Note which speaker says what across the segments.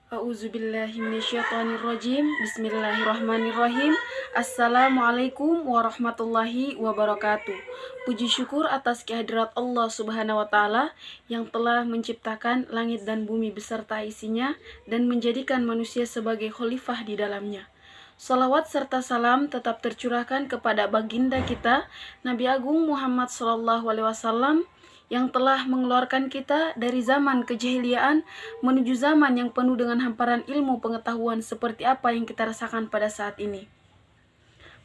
Speaker 1: A'udzubillahiminasyaitonirrajim. Bismillahirrahmanirrahim. Assalamualaikum warahmatullahi wabarakatuh. Puji syukur atas kehadirat Allah Subhanahu wa Ta'ala yang telah menciptakan langit dan bumi beserta isinya dan menjadikan manusia sebagai khalifah di dalamnya. Salawat serta salam tetap tercurahkan kepada baginda kita Nabi Agung Muhammad SAW yang telah mengeluarkan kita dari zaman kejahiliaan menuju zaman yang penuh dengan hamparan ilmu pengetahuan seperti apa yang kita rasakan pada saat ini.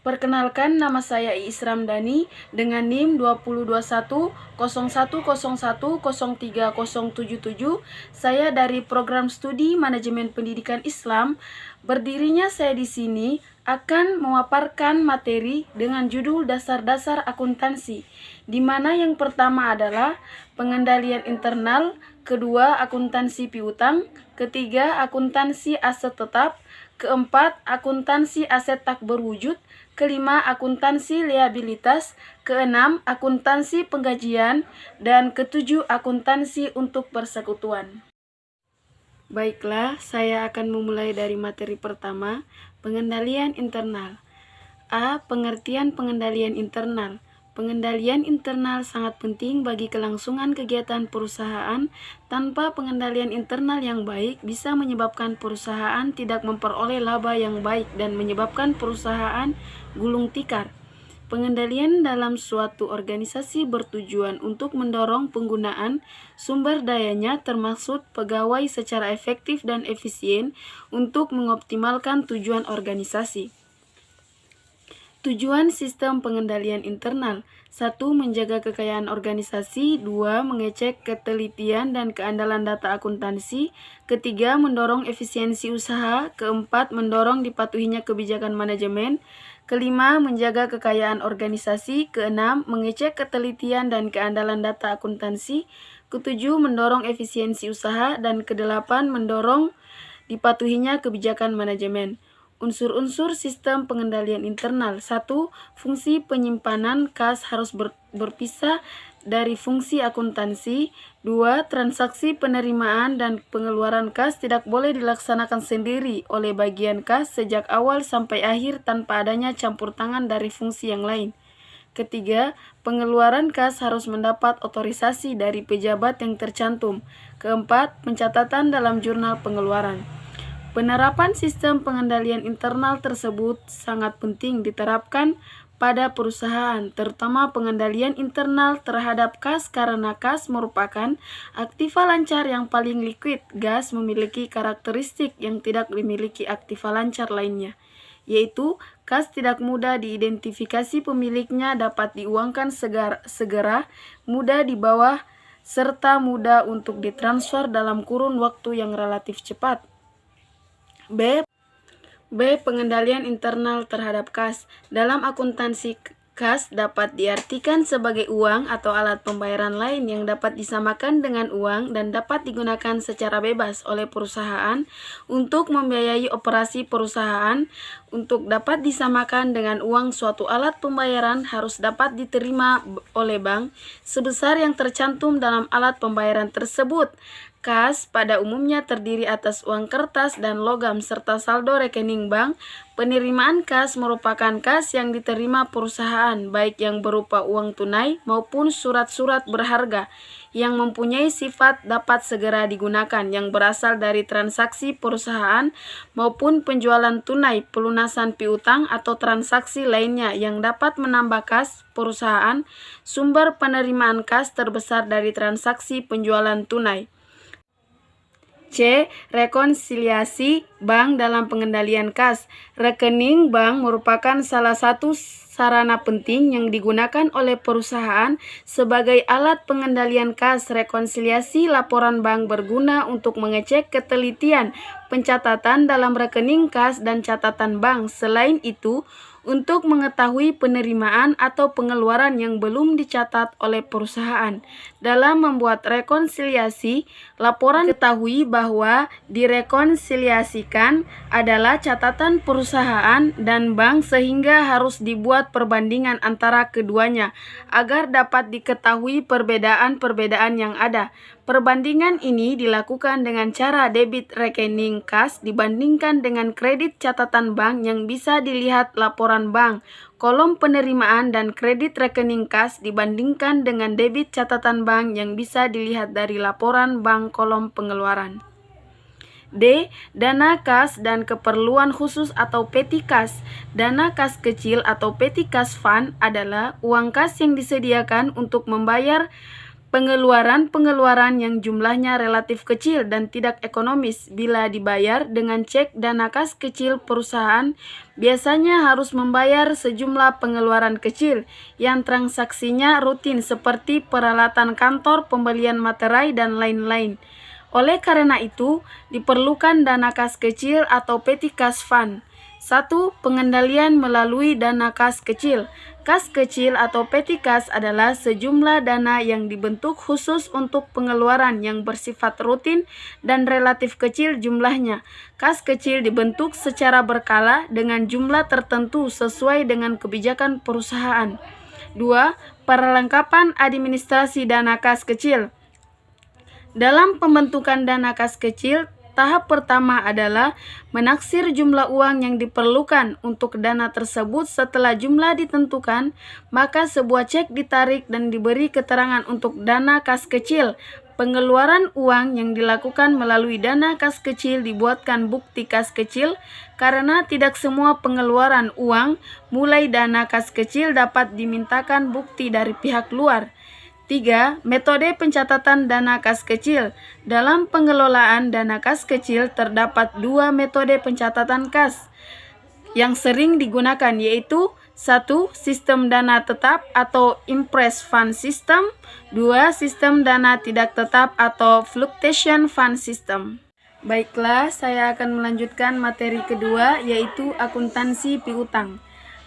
Speaker 1: Perkenalkan, nama saya Iis Ramdhani dengan NIM 20210101030077. Saya dari Program Studi Manajemen Pendidikan Islam. Berdirinya saya di sini akan memaparkan materi dengan judul dasar-dasar akuntansi, di mana yang pertama adalah pengendalian internal, kedua akuntansi piutang, ketiga akuntansi aset tetap, keempat akuntansi aset tak berwujud, kelima akuntansi liabilitas, keenam akuntansi penggajian, dan ketujuh akuntansi untuk persekutuan. Baiklah, saya akan memulai dari materi pertama, pengendalian internal. A. Pengertian pengendalian internal. Pengendalian internal sangat penting bagi kelangsungan kegiatan perusahaan. Tanpa pengendalian internal yang baik, bisa menyebabkan perusahaan tidak memperoleh laba yang baik dan menyebabkan perusahaan gulung tikar. Pengendalian dalam suatu organisasi bertujuan untuk mendorong penggunaan sumber dayanya termasuk pegawai secara efektif dan efisien untuk mengoptimalkan tujuan organisasi. Tujuan sistem pengendalian internal: 1. Menjaga kekayaan organisasi. 2. Mengecek ketelitian dan keandalan data akuntansi. Ketiga, mendorong efisiensi usaha. Keempat, mendorong dipatuhinya kebijakan manajemen. Kelima, menjaga kekayaan organisasi. Keenam, mengecek ketelitian dan keandalan data akuntansi. Ketujuh, mendorong efisiensi usaha. Dan kedelapan, mendorong dipatuhinya kebijakan manajemen. Unsur-unsur sistem pengendalian internal. 1. Fungsi penyimpanan kas harus berpisah dari fungsi akuntansi. 2. Transaksi penerimaan dan pengeluaran kas tidak boleh dilaksanakan sendiri oleh bagian kas sejak awal sampai akhir tanpa adanya campur tangan dari fungsi yang lain. Ketiga, pengeluaran kas harus mendapat otorisasi dari pejabat yang tercantum. Keempat, pencatatan dalam jurnal pengeluaran. Penerapan sistem pengendalian internal tersebut sangat penting diterapkan pada perusahaan, terutama pengendalian internal terhadap kas karena kas merupakan aktiva lancar yang paling liquid. Kas memiliki karakteristik yang tidak dimiliki aktiva lancar lainnya, yaitu kas tidak mudah diidentifikasi pemiliknya, dapat diuangkan segera, mudah di bawah, serta mudah untuk ditransfer dalam kurun waktu yang relatif cepat. B. Pengendalian internal terhadap kas. Dalam akuntansi, kas dapat diartikan sebagai uang atau alat pembayaran lain yang dapat disamakan dengan uang dan dapat digunakan secara bebas oleh perusahaan untuk membiayai operasi perusahaan. Untuk dapat disamakan dengan uang, suatu alat pembayaran harus dapat diterima oleh bank sebesar yang tercantum dalam alat pembayaran tersebut. Kas pada umumnya terdiri atas uang kertas dan logam serta saldo rekening bank. Penerimaan kas merupakan kas yang diterima perusahaan, baik yang berupa uang tunai maupun surat-surat berharga yang mempunyai sifat dapat segera digunakan, yang berasal dari transaksi perusahaan maupun penjualan tunai, pelunasan piutang atau transaksi lainnya yang dapat menambah kas perusahaan. Sumber penerimaan kas terbesar dari transaksi penjualan tunai. C. Rekonsiliasi bank dalam pengendalian kas. Rekening bank merupakan salah satu sarana penting yang digunakan oleh perusahaan sebagai alat pengendalian kas. Rekonsiliasi laporan bank berguna untuk mengecek ketelitian pencatatan dalam rekening kas dan catatan bank. Selain itu, untuk mengetahui penerimaan atau pengeluaran yang belum dicatat oleh perusahaan. Dalam membuat rekonsiliasi, laporan diketahui bahwa direkonsiliasikan adalah catatan perusahaan dan bank sehingga harus dibuat perbandingan antara keduanya agar dapat diketahui perbedaan-perbedaan yang ada. Perbandingan ini dilakukan dengan cara debit rekening kas dibandingkan dengan kredit catatan bank yang bisa dilihat laporan bank, kolom penerimaan, dan kredit rekening kas dibandingkan dengan debit catatan bank yang bisa dilihat dari laporan bank kolom pengeluaran. D. Dana kas dan keperluan khusus atau petty kas. Dana kas kecil atau petty kas fund adalah uang kas yang disediakan untuk membayar pengeluaran-pengeluaran yang jumlahnya relatif kecil dan tidak ekonomis. Bila dibayar dengan cek dana kas kecil, perusahaan biasanya harus membayar sejumlah pengeluaran kecil yang transaksinya rutin seperti peralatan kantor, pembelian materai, dan lain-lain. Oleh karena itu, diperlukan dana kas kecil atau petty kas fund. 1. Pengendalian melalui dana kas kecil. Kas kecil atau petty kas adalah sejumlah dana yang dibentuk khusus untuk pengeluaran yang bersifat rutin dan relatif kecil jumlahnya. Kas kecil dibentuk secara berkala dengan jumlah tertentu sesuai dengan kebijakan perusahaan. 2. Perlengkapan administrasi dana kas kecil. Dalam pembentukan dana kas kecil, tahap pertama adalah menaksir jumlah uang yang diperlukan untuk dana tersebut. Setelah jumlah ditentukan, maka sebuah cek ditarik dan diberi keterangan untuk dana kas kecil. Pengeluaran uang yang dilakukan melalui dana kas kecil dibuatkan bukti kas kecil karena tidak semua pengeluaran uang mulai dana kas kecil dapat dimintakan bukti dari pihak luar. 3. Metode pencatatan dana kas kecil. Dalam pengelolaan dana kas kecil terdapat 2 metode pencatatan kas yang sering digunakan, yaitu 1. Sistem dana tetap atau Impress Fund System. 2. Sistem dana tidak tetap atau Fluctuation Fund System. Baiklah, saya akan melanjutkan materi kedua, yaitu akuntansi piutang.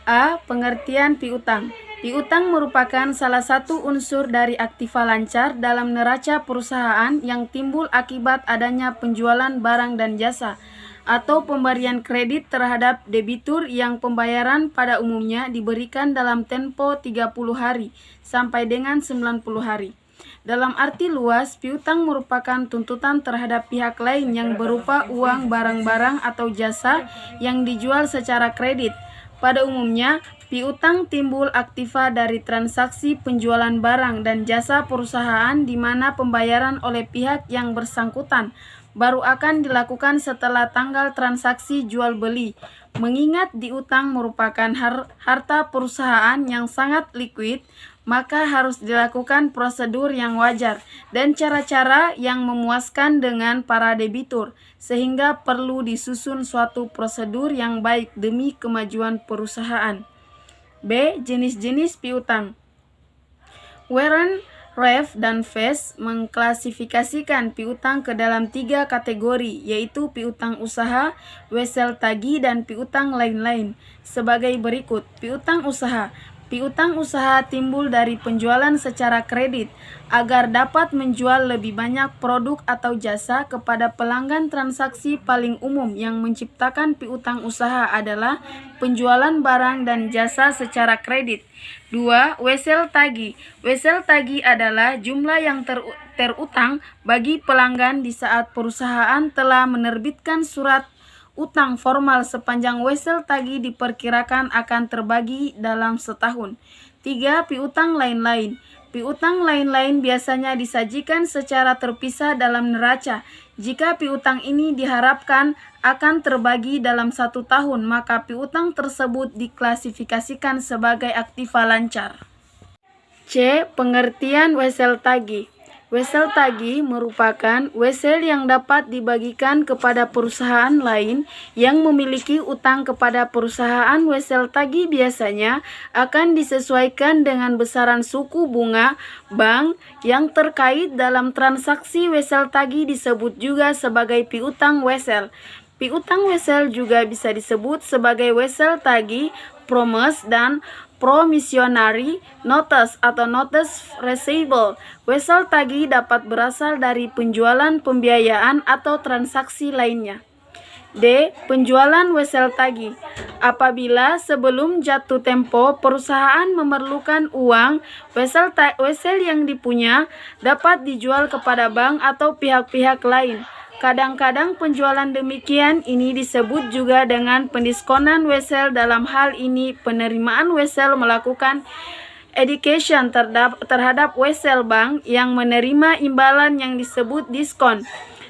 Speaker 1: A. Pengertian piutang. Piutang merupakan salah satu unsur dari aktiva lancar dalam neraca perusahaan yang timbul akibat adanya penjualan barang dan jasa atau pemberian kredit terhadap debitur yang pembayaran pada umumnya diberikan dalam tempo 30 hari sampai dengan 90 hari. Dalam arti luas, piutang merupakan tuntutan terhadap pihak lain yang berupa uang, barang-barang, atau jasa yang dijual secara kredit. Pada umumnya, piutang timbul aktiva dari transaksi penjualan barang dan jasa perusahaan di mana pembayaran oleh pihak yang bersangkutan baru akan dilakukan setelah tanggal transaksi jual beli. Mengingat diutang merupakan harta perusahaan yang sangat liquid, maka harus dilakukan prosedur yang wajar dan cara-cara yang memuaskan dengan para debitur, sehingga perlu disusun suatu prosedur yang baik demi kemajuan perusahaan. B. Jenis-jenis piutang. Warren, Reff, dan Fest mengklasifikasikan piutang ke dalam 3 kategori, yaitu piutang usaha, wesel tagih, dan piutang lain-lain. Sebagai berikut. Piutang usaha. Piutang usaha timbul dari penjualan secara kredit agar dapat menjual lebih banyak produk atau jasa kepada pelanggan. Transaksi paling umum yang menciptakan piutang usaha adalah penjualan barang dan jasa secara kredit. 2. Wesel tagih. Wesel tagih adalah jumlah yang terutang bagi pelanggan di saat perusahaan telah menerbitkan surat utang formal. Sepanjang wesel tagih diperkirakan akan terbagi dalam setahun. 3. Piutang lain-lain. Piutang lain-lain biasanya disajikan secara terpisah dalam neraca. Jika piutang ini diharapkan akan terbagi dalam 1 tahun, maka piutang tersebut diklasifikasikan sebagai aktiva lancar. C. Pengertian wesel tagih. Wesel tagih merupakan wesel yang dapat dibagikan kepada perusahaan lain yang memiliki utang kepada perusahaan. Wesel tagih biasanya akan disesuaikan dengan besaran suku bunga bank yang terkait dalam transaksi. Wesel tagih disebut juga sebagai piutang wesel. Piutang wesel juga bisa disebut sebagai wesel tagih, promise, dan promissory notes atau notes receivable. Wesel tagih dapat berasal dari penjualan, pembiayaan, atau transaksi lainnya. D. Penjualan wesel tagih. Apabila sebelum jatuh tempo perusahaan memerlukan uang, wesel yang dipunya dapat dijual kepada bank atau pihak-pihak lain. Kadang-kadang penjualan demikian ini disebut juga dengan pendiskonan wesel. Dalam hal ini, penerimaan wesel melakukan education terhadap wesel bank yang menerima imbalan yang disebut diskon.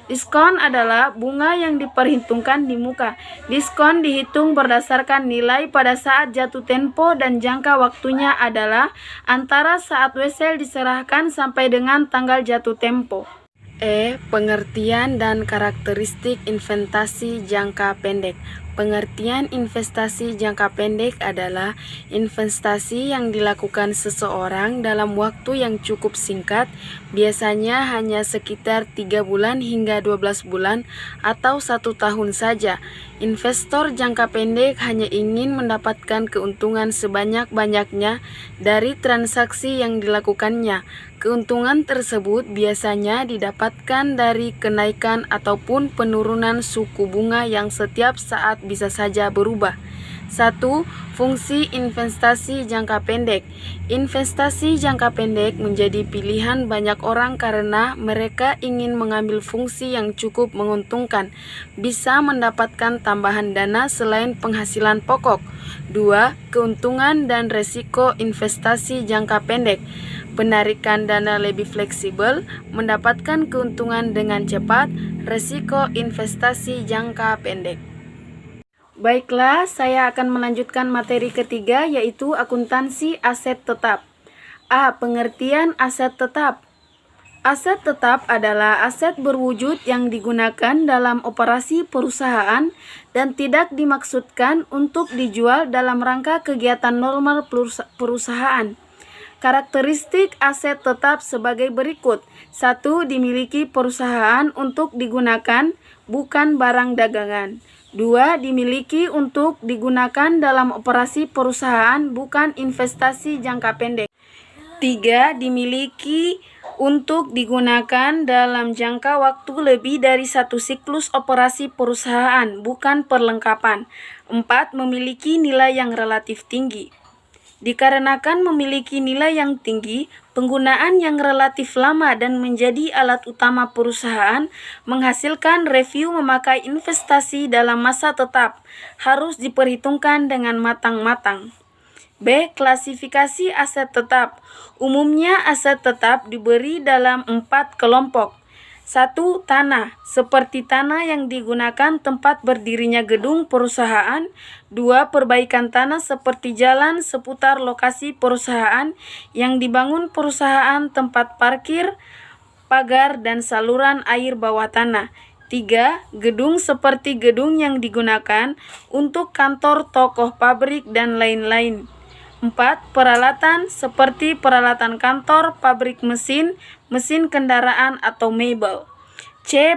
Speaker 1: Diskon adalah bunga yang diperhitungkan di muka. Diskon dihitung berdasarkan nilai pada saat jatuh tempo dan jangka waktunya adalah antara saat wesel diserahkan sampai dengan tanggal jatuh tempo. E. Pengertian dan karakteristik investasi jangka pendek. Pengertian investasi jangka pendek adalah investasi yang dilakukan seseorang dalam waktu yang cukup singkat, biasanya hanya sekitar 3 bulan hingga 12 bulan atau 1 tahun saja. Investor jangka pendek hanya ingin mendapatkan keuntungan sebanyak-banyaknya dari transaksi yang dilakukannya. Keuntungan tersebut biasanya didapatkan dari kenaikan ataupun penurunan suku bunga yang setiap saat bisa saja berubah. 1. Fungsi investasi jangka pendek. Investasi jangka pendek menjadi pilihan banyak orang karena mereka ingin mengambil fungsi yang cukup menguntungkan, bisa mendapatkan tambahan dana selain penghasilan pokok. 2. Keuntungan dan resiko investasi jangka pendek. Penarikan dana lebih fleksibel, mendapatkan keuntungan dengan cepat, resiko investasi jangka pendek. Baiklah, saya akan melanjutkan materi ketiga, yaitu akuntansi aset tetap. A. Pengertian aset tetap. Aset tetap adalah aset berwujud yang digunakan dalam operasi perusahaan dan tidak dimaksudkan untuk dijual dalam rangka kegiatan normal perusahaan. Karakteristik aset tetap sebagai berikut. 1. Dimiliki perusahaan untuk digunakan, bukan barang dagangan. 2. Dimiliki untuk digunakan dalam operasi perusahaan, bukan investasi jangka pendek. 3. Dimiliki untuk digunakan dalam jangka waktu lebih dari 1 siklus operasi perusahaan, bukan perlengkapan. 4. Memiliki nilai yang relatif tinggi. Dikarenakan memiliki nilai yang tinggi, penggunaan yang relatif lama dan menjadi alat utama perusahaan menghasilkan review memakai investasi dalam masa tetap harus diperhitungkan dengan matang-matang. B. Klasifikasi aset tetap. Umumnya aset tetap diberi dalam 4 kelompok. 1. Tanah, seperti tanah yang digunakan tempat berdirinya gedung perusahaan. 2. Perbaikan tanah seperti jalan seputar lokasi perusahaan yang dibangun perusahaan, tempat parkir, pagar, dan saluran air bawah tanah. 3. Gedung seperti gedung yang digunakan untuk kantor, toko, pabrik, dan lain-lain. 4. Peralatan seperti peralatan kantor, pabrik mesin, mesin kendaraan, atau mebel. C.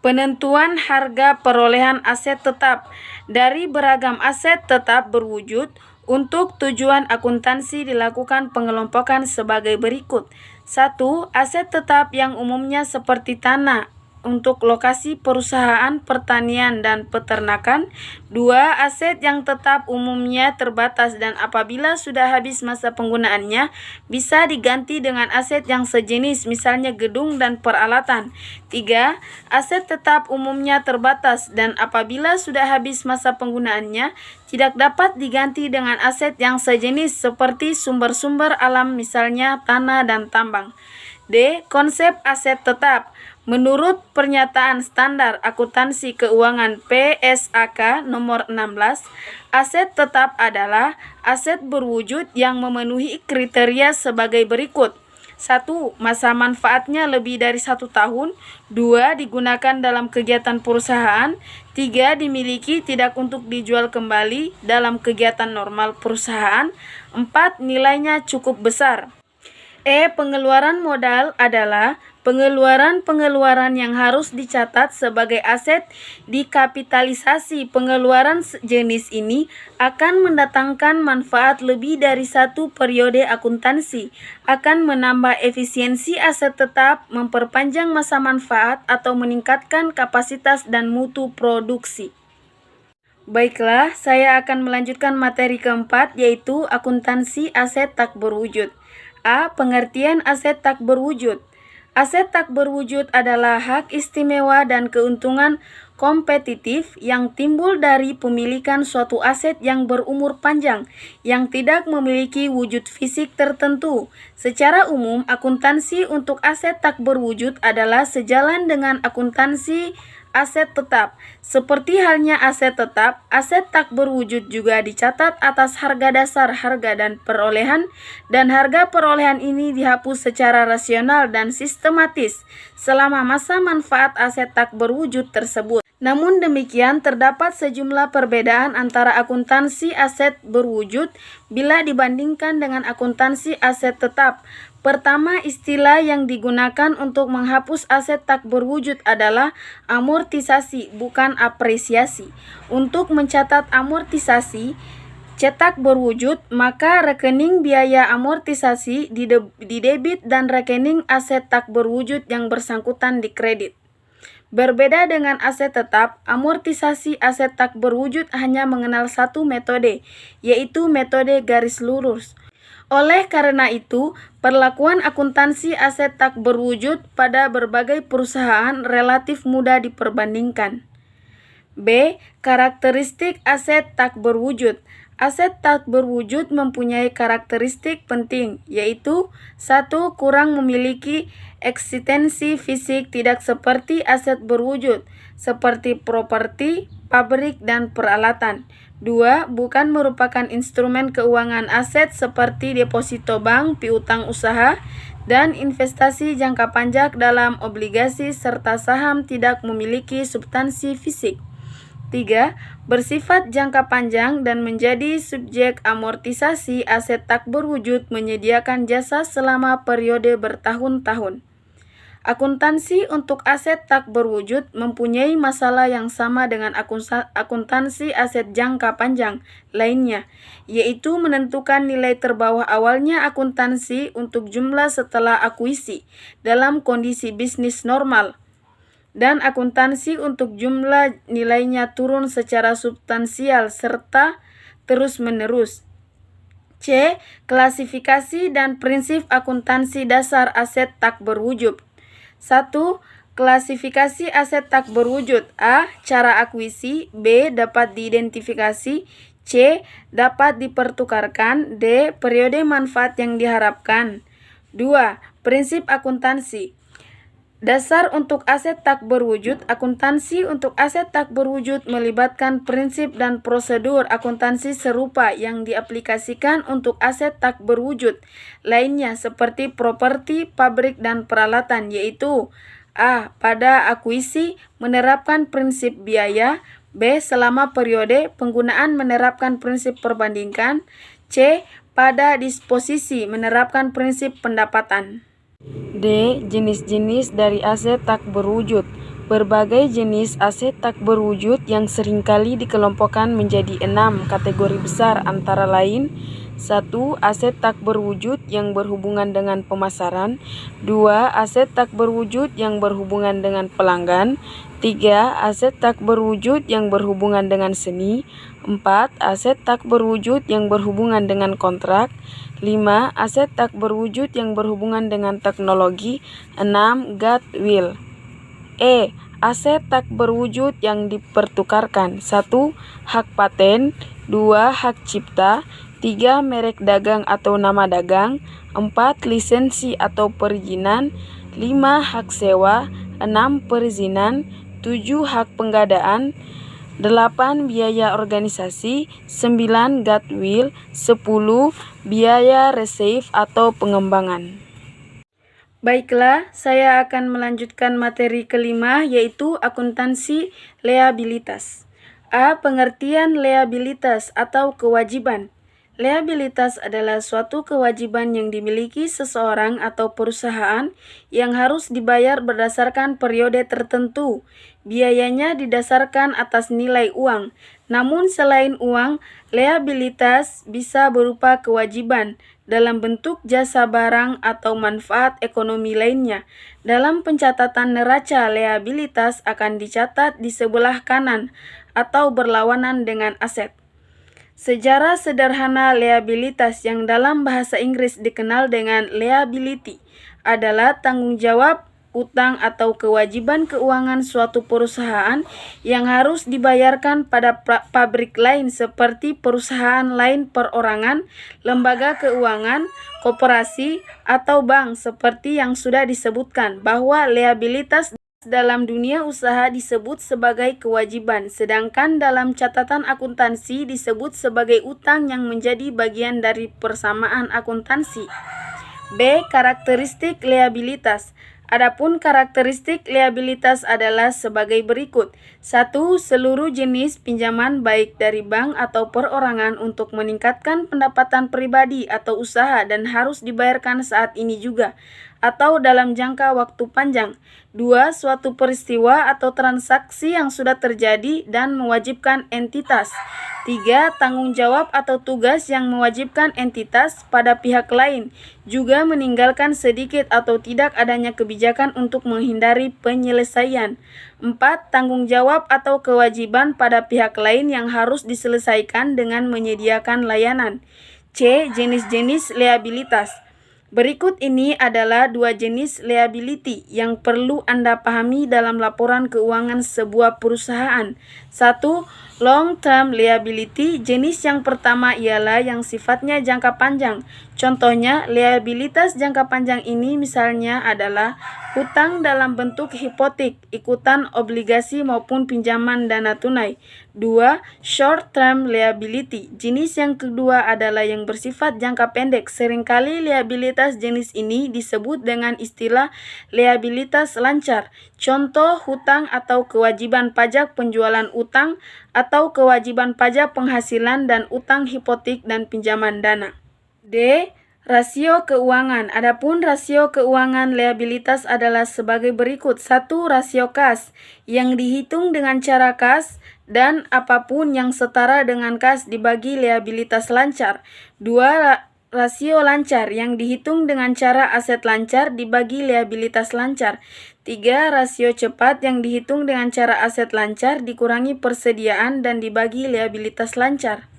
Speaker 1: Penentuan harga perolehan aset tetap. Dari beragam aset tetap berwujud, untuk tujuan akuntansi dilakukan pengelompokan sebagai berikut. 1. Aset tetap yang umumnya seperti tanah untuk lokasi perusahaan pertanian dan peternakan. 2. Aset yang tetap umumnya terbatas dan apabila sudah habis masa penggunaannya bisa diganti dengan aset yang sejenis, misalnya gedung dan peralatan. 3. Aset tetap umumnya terbatas dan apabila sudah habis masa penggunaannya tidak dapat diganti dengan aset yang sejenis seperti sumber-sumber alam, misalnya tanah dan tambang. D. Konsep aset tetap. Menurut Pernyataan Standar Akuntansi Keuangan PSAK nomor 16, aset tetap adalah aset berwujud yang memenuhi kriteria sebagai berikut. 1. Masa manfaatnya lebih dari 1 tahun. 2. Digunakan dalam kegiatan perusahaan. 3. Dimiliki tidak untuk dijual kembali dalam kegiatan normal perusahaan. 4. Nilainya cukup besar. E. Pengeluaran modal adalah Pengeluaran-pengeluaran yang harus dicatat sebagai aset dikapitalisasi. Pengeluaran jenis ini akan mendatangkan manfaat lebih dari satu periode akuntansi, akan menambah efisiensi aset tetap, memperpanjang masa manfaat, atau meningkatkan kapasitas dan mutu produksi. Baiklah, saya akan melanjutkan materi keempat, yaitu akuntansi aset tak berwujud. A. Pengertian aset tak berwujud. Aset tak berwujud adalah hak istimewa dan keuntungan kompetitif yang timbul dari pemilikan suatu aset yang berumur panjang, yang tidak memiliki wujud fisik tertentu. Secara umum, akuntansi untuk aset tak berwujud adalah sejalan dengan akuntansi aset tetap. Seperti halnya aset tetap, aset tak berwujud juga dicatat atas harga dasar harga dan perolehan, dan harga perolehan ini dihapus secara rasional dan sistematis selama masa manfaat aset tak berwujud tersebut. Namun demikian, terdapat sejumlah perbedaan antara akuntansi aset berwujud bila dibandingkan dengan akuntansi aset tetap. Pertama, istilah yang digunakan untuk menghapus aset tak berwujud adalah amortisasi, bukan apresiasi. Untuk mencatat amortisasi cetak berwujud, maka rekening biaya amortisasi didebit dan rekening aset tak berwujud yang bersangkutan dikredit. Berbeda dengan aset tetap, amortisasi aset tak berwujud hanya mengenal satu metode, yaitu metode garis lurus. Oleh karena itu, perlakuan akuntansi aset tak berwujud pada berbagai perusahaan relatif mudah diperbandingkan. B. Karakteristik aset tak berwujud. Aset tak berwujud mempunyai karakteristik penting, yaitu 1. Kurang memiliki eksistensi fisik, tidak seperti aset berwujud, seperti properti, pabrik, dan peralatan. 2. Bukan merupakan instrumen keuangan aset seperti deposito bank, piutang usaha, dan investasi jangka panjang dalam obligasi serta saham tidak memiliki substansi fisik. 3. Bersifat jangka panjang dan menjadi subjek amortisasi. Aset tak berwujud menyediakan jasa selama periode bertahun-tahun. Akuntansi untuk aset tak berwujud mempunyai masalah yang sama dengan akuntansi aset jangka panjang lainnya, yaitu menentukan nilai terbawah awalnya akuntansi untuk jumlah setelah akuisisi dalam kondisi bisnis normal, dan akuntansi untuk jumlah nilainya turun secara substansial serta terus-menerus. C. Klasifikasi dan prinsip akuntansi dasar aset tak berwujud. 1. Klasifikasi aset tak berwujud. A. Cara akuisisi. B. Dapat diidentifikasi. C. Dapat dipertukarkan. D. Periode manfaat yang diharapkan. 2. Prinsip akuntansi. Dasar untuk aset tak berwujud. Akuntansi untuk aset tak berwujud melibatkan prinsip dan prosedur akuntansi serupa yang diaplikasikan untuk aset tak berwujud lainnya seperti properti, pabrik, dan peralatan, yaitu A. Pada akuisisi menerapkan prinsip biaya. B. Selama periode penggunaan menerapkan prinsip perbandingan. C. Pada disposisi menerapkan prinsip pendapatan. D. Jenis-jenis dari aset tak berwujud. Berbagai jenis aset tak berwujud yang seringkali dikelompokkan menjadi 6 kategori besar, antara lain: 1. Aset tak berwujud yang berhubungan dengan pemasaran. 2. Aset tak berwujud yang berhubungan dengan pelanggan. 3. Aset tak berwujud yang berhubungan dengan seni. 4. Aset tak berwujud yang berhubungan dengan kontrak. 5. Aset tak berwujud yang berhubungan dengan teknologi. 6. Goodwill. E. Aset tak berwujud yang dipertukarkan. 1. Hak paten. 2. Hak cipta. 3. Merek dagang atau nama dagang. 4. Lisensi atau perizinan. 5. Hak sewa. 6. Perizinan. 7. Hak penggadaan. 8. Biaya organisasi. 9. Goodwill. 10. Biaya resave atau pengembangan. Baiklah, saya akan melanjutkan materi kelima, yaitu akuntansi liabilitas. A. Pengertian liabilitas atau kewajiban. Liabilitas adalah suatu kewajiban yang dimiliki seseorang atau perusahaan yang harus dibayar berdasarkan periode tertentu. Biayanya didasarkan atas nilai uang. Namun selain uang, liabilitas bisa berupa kewajiban dalam bentuk jasa barang atau manfaat ekonomi lainnya. Dalam pencatatan neraca, liabilitas akan dicatat di sebelah kanan atau berlawanan dengan aset. Secara sederhana, liabilitas yang dalam bahasa Inggris dikenal dengan liability adalah tanggung jawab, utang atau kewajiban keuangan suatu perusahaan yang harus dibayarkan pada pabrik lain seperti perusahaan lain perorangan, lembaga keuangan, koperasi, atau bank seperti yang sudah disebutkan bahwa liabilitas dalam dunia usaha disebut sebagai kewajiban, sedangkan dalam catatan akuntansi disebut sebagai utang yang menjadi bagian dari persamaan akuntansi. B. Karakteristik liabilitas. Adapun karakteristik liabilitas adalah sebagai berikut. 1. Seluruh jenis pinjaman baik dari bank atau perorangan untuk meningkatkan pendapatan pribadi atau usaha dan harus dibayarkan saat ini juga atau dalam jangka waktu panjang. 2. Suatu peristiwa atau transaksi yang sudah terjadi dan mewajibkan entitas. 3. Tanggung jawab atau tugas yang mewajibkan entitas pada pihak lain, juga meninggalkan sedikit atau tidak adanya kebijakan untuk menghindari penyelesaian. 4. Tanggung jawab atau kewajiban pada pihak lain yang harus diselesaikan dengan menyediakan layanan. C. Jenis-jenis liabilitas. Berikut ini adalah dua jenis liability yang perlu Anda pahami dalam laporan keuangan sebuah perusahaan. 1. Long-term liability. Jenis yang pertama ialah yang sifatnya jangka panjang. Contohnya, liabilitas jangka panjang ini misalnya adalah hutang dalam bentuk hipotek, ikutan obligasi maupun pinjaman dana tunai. 2. Short-term liability. Jenis yang kedua adalah yang bersifat jangka pendek. Seringkali liabilitas jenis ini disebut dengan istilah liabilitas lancar. Contoh hutang atau kewajiban pajak penjualan utang atau kewajiban pajak penghasilan dan utang hipotek dan pinjaman dana. D. Rasio keuangan. Adapun rasio keuangan liabilitas adalah sebagai berikut. 1. Rasio kas yang dihitung dengan cara kas dan apapun yang setara dengan kas dibagi liabilitas lancar. 2. Rasio lancar yang dihitung dengan cara aset lancar dibagi liabilitas lancar. 3. Rasio cepat yang dihitung dengan cara aset lancar dikurangi persediaan dan dibagi liabilitas lancar.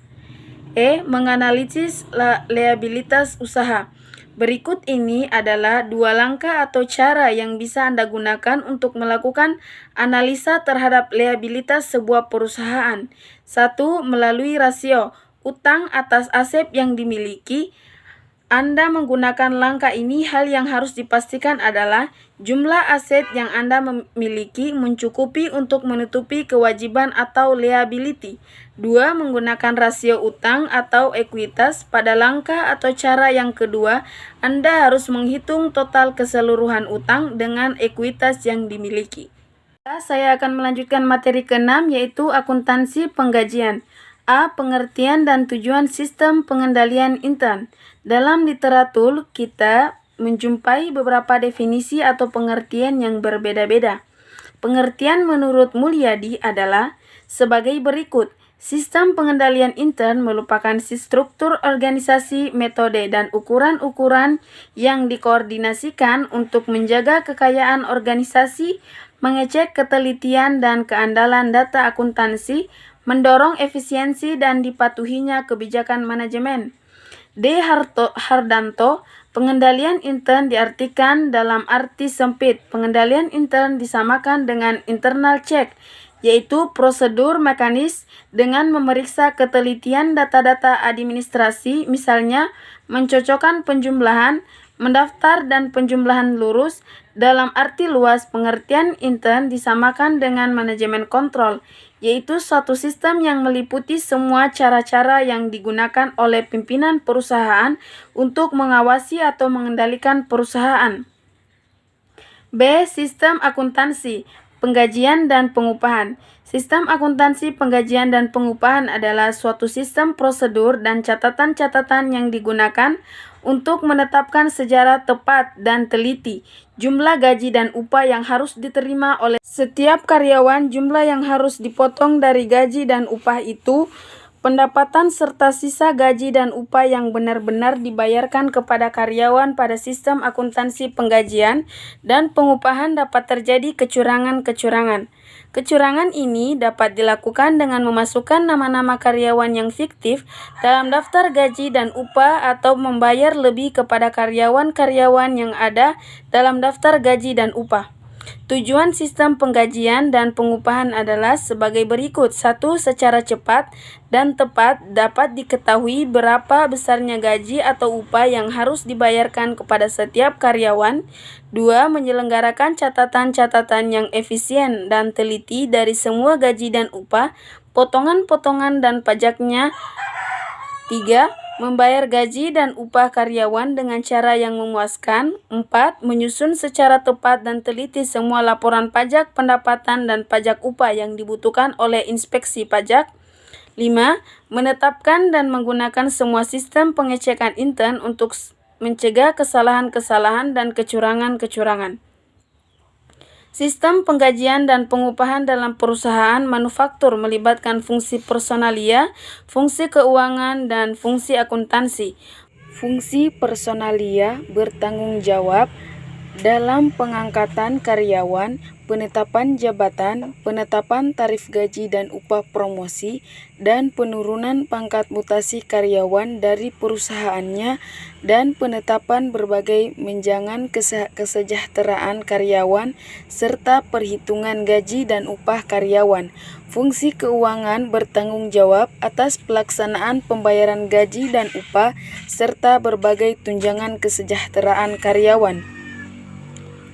Speaker 1: E. Menganalisis liabilitas usaha. Berikut ini adalah dua langkah atau cara yang bisa Anda gunakan untuk melakukan analisa terhadap liabilitas sebuah perusahaan. 1. Melalui rasio utang atas aset yang dimiliki. Anda menggunakan langkah ini, hal yang harus dipastikan adalah jumlah aset yang Anda memiliki mencukupi untuk menutupi kewajiban atau liability. 2. Menggunakan rasio utang atau ekuitas. Pada langkah atau cara yang kedua, Anda harus menghitung total keseluruhan utang dengan ekuitas yang dimiliki. Saya akan melanjutkan materi ke-6 yaitu akuntansi penggajian. A. Pengertian dan tujuan sistem pengendalian intern. Dalam literatur, kita menjumpai beberapa definisi atau pengertian yang berbeda-beda. Pengertian menurut Mulyadi adalah sebagai berikut. Sistem pengendalian intern merupakan struktur organisasi, metode, dan ukuran-ukuran yang dikoordinasikan untuk menjaga kekayaan organisasi, mengecek ketelitian dan keandalan data akuntansi, mendorong efisiensi dan dipatuhinya kebijakan manajemen. D. Hardanto, pengendalian intern diartikan dalam arti sempit. Pengendalian intern disamakan dengan internal check, yaitu prosedur mekanis dengan memeriksa ketelitian data-data administrasi, misalnya mencocokkan penjumlahan, mendaftar dan penjumlahan lurus. Dalam arti luas, pengertian intern disamakan dengan manajemen kontrol, yaitu suatu sistem yang meliputi semua cara-cara yang digunakan oleh pimpinan perusahaan untuk mengawasi atau mengendalikan perusahaan. B. Sistem akuntansi. Penggajian dan pengupahan. Sistem akuntansi penggajian dan pengupahan adalah suatu sistem prosedur dan catatan-catatan yang digunakan untuk menetapkan secara tepat dan teliti jumlah gaji dan upah yang harus diterima oleh setiap karyawan. Jumlah yang harus dipotong dari gaji dan upah itu pendapatan serta sisa gaji dan upah yang benar-benar dibayarkan kepada karyawan. Pada sistem akuntansi penggajian dan pengupahan dapat terjadi kecurangan-kecurangan. Kecurangan ini dapat dilakukan dengan memasukkan nama-nama karyawan yang fiktif dalam daftar gaji dan upah atau membayar lebih kepada karyawan-karyawan yang ada dalam daftar gaji dan upah. Tujuan sistem penggajian dan pengupahan adalah sebagai berikut. 1. Secara cepat dan tepat dapat diketahui berapa besarnya gaji atau upah yang harus dibayarkan kepada setiap karyawan. 2. Menyelenggarakan catatan-catatan yang efisien dan teliti dari semua gaji dan upah, potongan-potongan dan pajaknya. 3. Membayar gaji dan upah karyawan dengan cara yang memuaskan. 4. Menyusun secara tepat dan teliti semua laporan pajak pendapatan dan pajak upah yang dibutuhkan oleh inspeksi pajak. 5. Menetapkan dan menggunakan semua sistem pengecekan intern untuk mencegah kesalahan-kesalahan dan kecurangan-kecurangan. Sistem penggajian dan pengupahan dalam perusahaan manufaktur melibatkan fungsi personalia, fungsi keuangan, dan fungsi akuntansi. Fungsi personalia bertanggung jawab dalam pengangkatan karyawan, penetapan jabatan, penetapan tarif gaji dan upah promosi, dan penurunan pangkat mutasi karyawan dari perusahaannya, dan penetapan berbagai menjangan kesejahteraan karyawan, serta perhitungan gaji dan upah karyawan. Fungsi keuangan bertanggung jawab atas pelaksanaan pembayaran gaji dan upah, serta berbagai tunjangan kesejahteraan karyawan.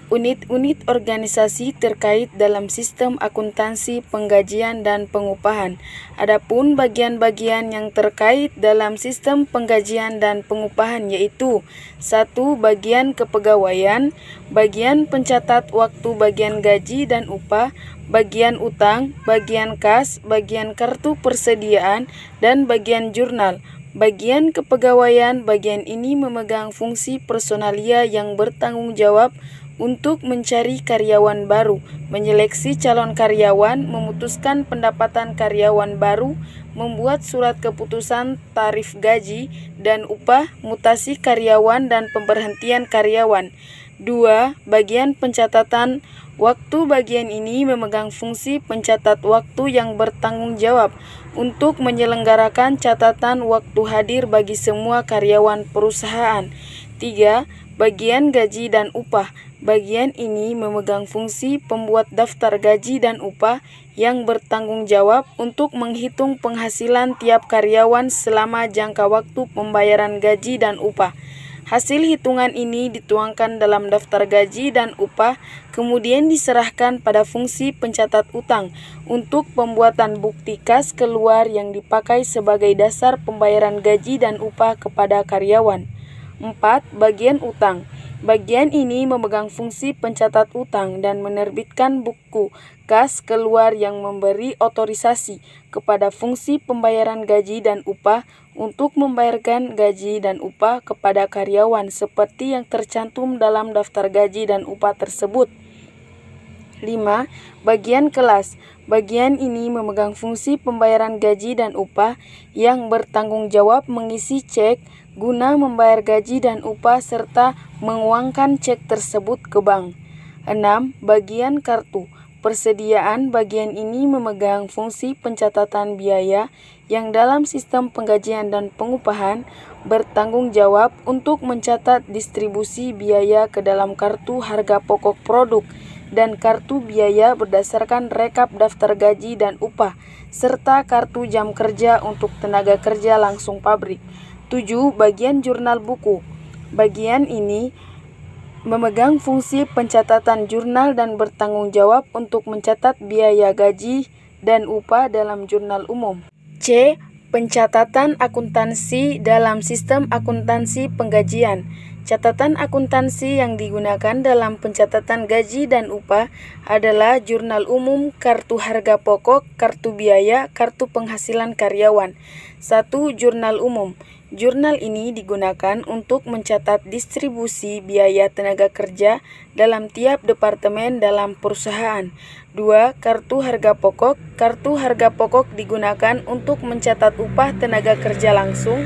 Speaker 1: Unit-unit organisasi terkait dalam sistem akuntansi penggajian dan pengupahan. Adapun bagian-bagian yang terkait dalam sistem penggajian dan pengupahan yaitu 1. Bagian kepegawaian, bagian pencatat waktu bagian gaji dan upah, bagian utang, bagian kas, bagian kartu persediaan, dan bagian jurnal. Bagian kepegawaian, bagian ini memegang fungsi personalia yang bertanggung jawab untuk mencari karyawan baru, menyeleksi calon karyawan, memutuskan pendapatan karyawan baru, membuat surat keputusan tarif gaji dan upah, mutasi karyawan dan pemberhentian karyawan. 2. Bagian pencatatan waktu, bagian ini memegang fungsi pencatat waktu yang bertanggung jawab untuk menyelenggarakan catatan waktu hadir bagi semua karyawan perusahaan. 3. Bagian gaji dan upah. Bagian ini memegang fungsi pembuat daftar gaji dan upah yang bertanggung jawab untuk menghitung penghasilan tiap karyawan selama jangka waktu pembayaran gaji dan upah. Hasil hitungan ini dituangkan dalam daftar gaji dan upah, kemudian diserahkan pada fungsi pencatat utang untuk pembuatan bukti kas keluar yang dipakai sebagai dasar pembayaran gaji dan upah kepada karyawan. 4. Bagian utang. Bagian ini memegang fungsi pencatat utang dan menerbitkan buku kas keluar yang memberi otorisasi kepada fungsi pembayaran gaji dan upah untuk membayarkan gaji dan upah kepada karyawan seperti yang tercantum dalam daftar gaji dan upah tersebut. 5. Bagian kelas. Bagian ini memegang fungsi pembayaran gaji dan upah yang bertanggung jawab mengisi cek guna membayar gaji dan upah serta menguangkan cek tersebut ke bank. 6. Bagian kartu persediaan. Bagian ini memegang fungsi pencatatan biaya yang dalam sistem penggajian dan pengupahan bertanggung jawab untuk mencatat distribusi biaya ke dalam kartu harga pokok produk dan kartu biaya berdasarkan rekap daftar gaji dan upah, serta kartu jam kerja untuk tenaga kerja langsung pabrik. 7. Bagian jurnal buku. Bagian ini memegang fungsi pencatatan jurnal dan bertanggung jawab untuk mencatat biaya gaji dan upah dalam jurnal umum. C. Pencatatan akuntansi dalam sistem akuntansi penggajian. Catatan akuntansi yang digunakan dalam pencatatan gaji dan upah adalah jurnal umum, kartu harga pokok, kartu biaya, kartu penghasilan karyawan. 1. Jurnal umum. Jurnal ini digunakan untuk mencatat distribusi biaya tenaga kerja dalam tiap departemen dalam perusahaan. 2. Kartu harga pokok. Kartu harga pokok digunakan untuk mencatat upah tenaga kerja langsung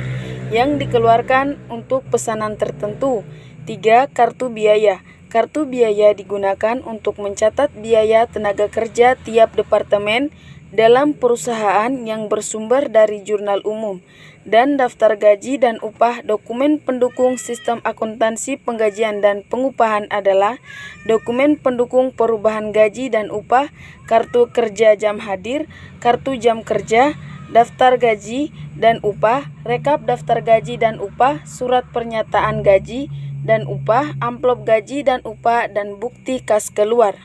Speaker 1: yang dikeluarkan untuk pesanan tertentu. 3. Kartu biaya. Kartu biaya digunakan untuk mencatat biaya tenaga kerja tiap departemen dalam perusahaan yang bersumber dari jurnal umum. Dan daftar gaji dan upah. Dokumen pendukung sistem akuntansi penggajian dan pengupahan adalah dokumen pendukung perubahan gaji dan upah, kartu kerja jam hadir, kartu jam kerja, daftar gaji dan upah, rekap daftar gaji dan upah, surat pernyataan gaji dan upah, amplop gaji dan upah, dan bukti kas keluar.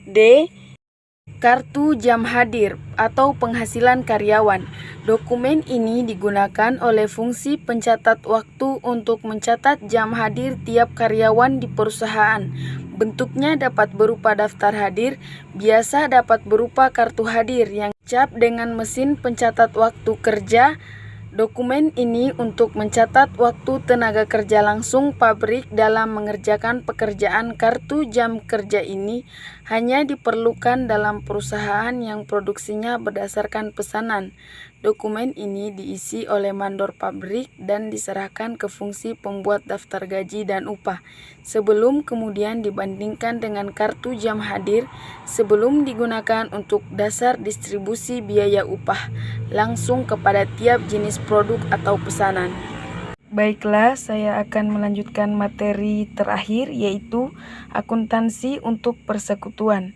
Speaker 1: D. Kartu jam hadir atau penghasilan karyawan. Dokumen ini digunakan oleh fungsi pencatat waktu untuk mencatat jam hadir tiap karyawan di perusahaan. Bentuknya dapat berupa daftar hadir, biasa dapat berupa kartu hadir yang dicap dengan mesin pencatat waktu kerja. Dokumen ini untuk mencatat waktu tenaga kerja langsung pabrik dalam mengerjakan pekerjaan. Kartu jam kerja ini hanya diperlukan dalam perusahaan yang produksinya berdasarkan pesanan. Dokumen ini diisi oleh mandor pabrik dan diserahkan ke fungsi pembuat daftar gaji dan upah, sebelum kemudian dibandingkan dengan kartu jam hadir sebelum digunakan untuk dasar distribusi biaya upah langsung kepada tiap jenis produk atau pesanan. Baiklah, saya akan melanjutkan materi terakhir, yaitu akuntansi untuk persekutuan.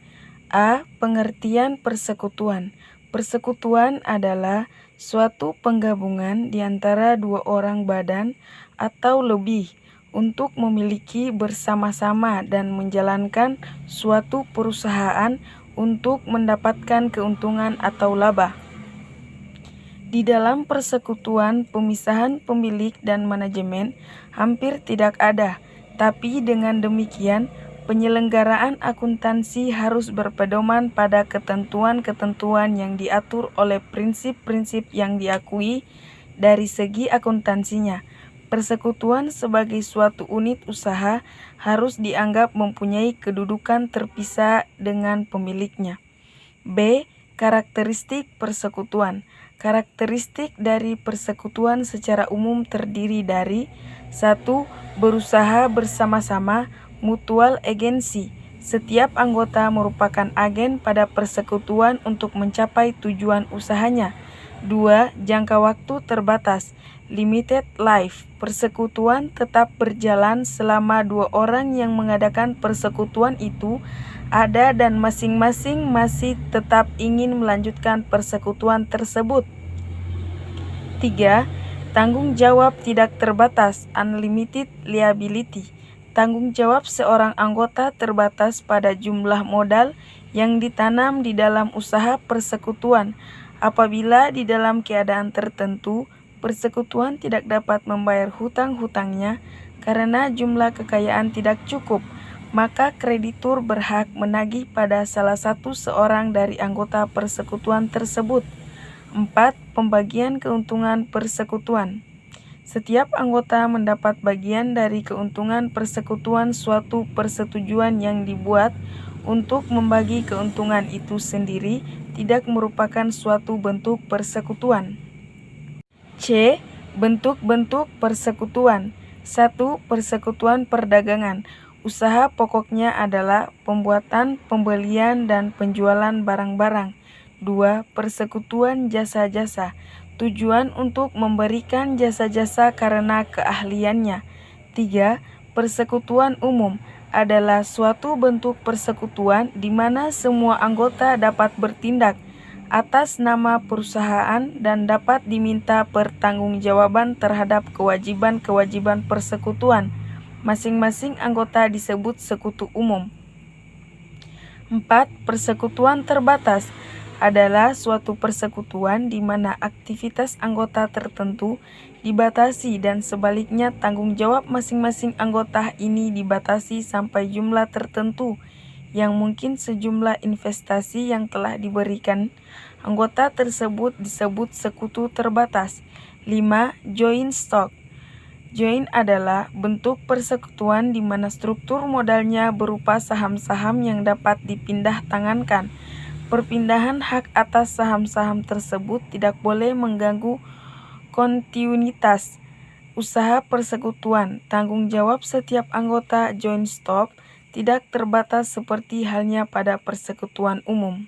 Speaker 1: A. Pengertian persekutuan. Persekutuan adalah suatu penggabungan di antara dua orang badan atau lebih untuk memiliki bersama-sama dan menjalankan suatu perusahaan untuk mendapatkan keuntungan atau laba. Di dalam persekutuan, pemisahan pemilik dan manajemen hampir tidak ada, tapi dengan demikian penyelenggaraan akuntansi harus berpedoman pada ketentuan-ketentuan yang diatur oleh prinsip-prinsip yang diakui dari segi akuntansinya. Persekutuan sebagai suatu unit usaha harus dianggap mempunyai kedudukan terpisah dengan pemiliknya. B. Karakteristik persekutuan. Karakteristik dari persekutuan secara umum terdiri dari 1. Berusaha bersama-sama, mutual agency. Setiap anggota merupakan agen pada persekutuan untuk mencapai tujuan usahanya. 2. Jangka waktu terbatas, limited life. Persekutuan tetap berjalan selama dua orang yang mengadakan persekutuan itu ada dan masing-masing masih tetap ingin melanjutkan persekutuan tersebut. 3. Tanggung jawab tidak terbatas, unlimited liability. Tanggung jawab seorang anggota terbatas pada jumlah modal yang ditanam di dalam usaha persekutuan. Apabila di dalam keadaan tertentu, persekutuan tidak dapat membayar hutang-hutangnya karena jumlah kekayaan tidak cukup, maka kreditur berhak menagih pada salah satu seorang dari anggota persekutuan tersebut. 4. Pembagian keuntungan persekutuan. Setiap anggota mendapat bagian dari keuntungan persekutuan. Suatu persetujuan yang dibuat untuk membagi keuntungan itu sendiri tidak merupakan suatu bentuk persekutuan. C. Bentuk-bentuk persekutuan. 1. Persekutuan perdagangan. Usaha pokoknya adalah pembuatan, pembelian, dan penjualan barang-barang. 2. Persekutuan jasa-jasa. Tujuan untuk memberikan jasa-jasa karena keahliannya. 3. Persekutuan umum adalah suatu bentuk persekutuan di mana semua anggota dapat bertindak atas nama perusahaan dan dapat diminta pertanggungjawaban terhadap kewajiban-kewajiban persekutuan. Masing-masing anggota disebut sekutu umum. 4. Persekutuan terbatas adalah suatu persekutuan di mana aktivitas anggota tertentu dibatasi dan sebaliknya tanggung jawab masing-masing anggota ini dibatasi sampai jumlah tertentu yang mungkin sejumlah investasi yang telah diberikan anggota tersebut disebut sekutu terbatas. 5. Joint stock. Joint adalah bentuk persekutuan di mana struktur modalnya berupa saham-saham yang dapat dipindah tangankan. Perpindahan hak atas saham-saham tersebut tidak boleh mengganggu kontinuitas usaha persekutuan. Tanggung jawab setiap anggota joint stock tidak terbatas seperti halnya pada persekutuan umum.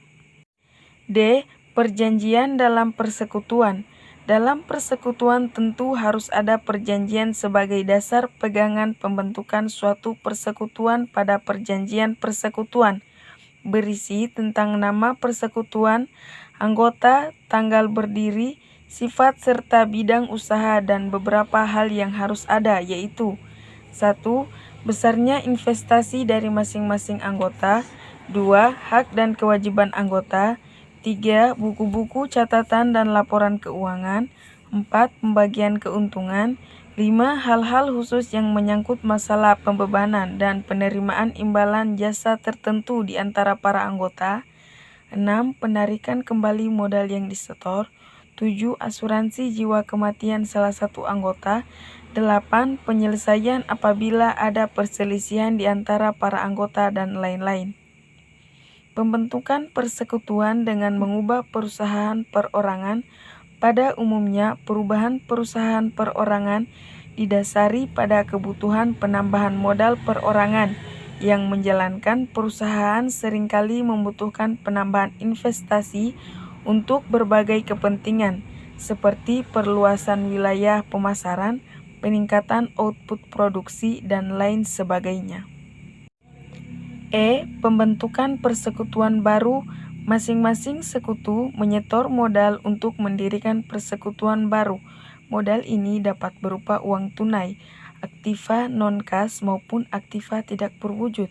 Speaker 1: D. Perjanjian dalam persekutuan. Dalam persekutuan tentu harus ada perjanjian sebagai dasar pegangan pembentukan suatu persekutuan. Pada perjanjian persekutuan berisi tentang nama persekutuan, anggota, tanggal berdiri, sifat serta bidang usaha dan beberapa hal yang harus ada, yaitu 1. Besarnya investasi dari masing-masing anggota. 2. Hak dan kewajiban anggota. 3. Buku-buku catatan dan laporan keuangan. 4. Pembagian keuntungan. 5. Hal-hal khusus yang menyangkut masalah pembebanan dan penerimaan imbalan jasa tertentu di antara para anggota. 6. Penarikan kembali modal yang disetor. 7. Asuransi jiwa kematian salah satu anggota. 8. Penyelesaian apabila ada perselisihan di antara para anggota dan lain-lain. Pembentukan persekutuan dengan mengubah perusahaan perorangan. Pada umumnya, perubahan perusahaan perorangan didasari pada kebutuhan penambahan modal perorangan. Yang menjalankan perusahaan seringkali membutuhkan penambahan investasi untuk berbagai kepentingan, seperti perluasan wilayah pemasaran, peningkatan output produksi, dan lain sebagainya. E. Pembentukan persekutuan baru. Masing-masing sekutu menyetor modal untuk mendirikan persekutuan baru. Modal ini dapat berupa uang tunai, aktiva non-kas maupun aktiva tidak berwujud.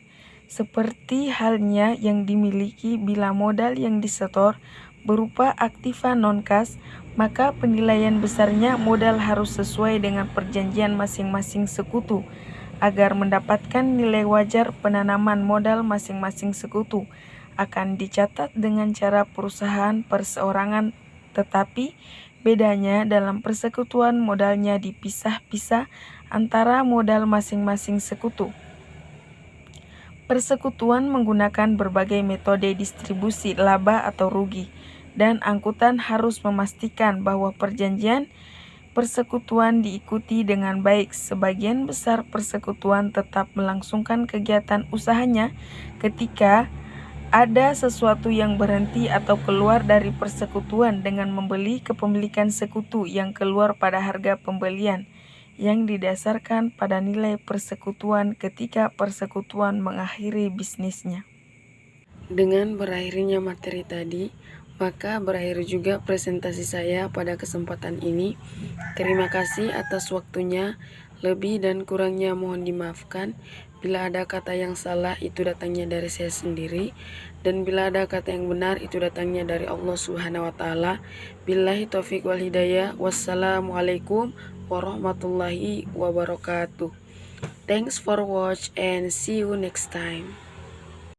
Speaker 1: Seperti halnya yang dimiliki bila modal yang disetor berupa aktiva non-kas, maka penilaian besarnya modal harus sesuai dengan perjanjian masing-masing sekutu. Agar mendapatkan nilai wajar penanaman modal masing-masing sekutu akan dicatat dengan cara perusahaan perseorangan, tetapi bedanya dalam persekutuan modalnya dipisah-pisah antara modal masing-masing sekutu. Persekutuan menggunakan berbagai metode distribusi laba atau rugi, dan angkutan harus memastikan bahwa perjanjian persekutuan diikuti dengan baik. Sebagian besar persekutuan tetap melangsungkan kegiatan usahanya ketika ada sesuatu yang berhenti atau keluar dari persekutuan dengan membeli kepemilikan sekutu yang keluar pada harga pembelian yang didasarkan pada nilai persekutuan ketika persekutuan mengakhiri bisnisnya. Dengan berakhirnya materi tadi, maka berakhir juga presentasi saya pada kesempatan ini. Terima kasih atas waktunya. Lebih dan kurangnya mohon dimaafkan. Bila ada kata yang salah itu datangnya dari saya sendiri, dan bila ada kata yang benar itu datangnya dari Allah Subhanahu wa taala. Billahi taufik wal hidayah. Wassalamualaikum warahmatullahi wabarakatuh. Thanks for watch and see you next time.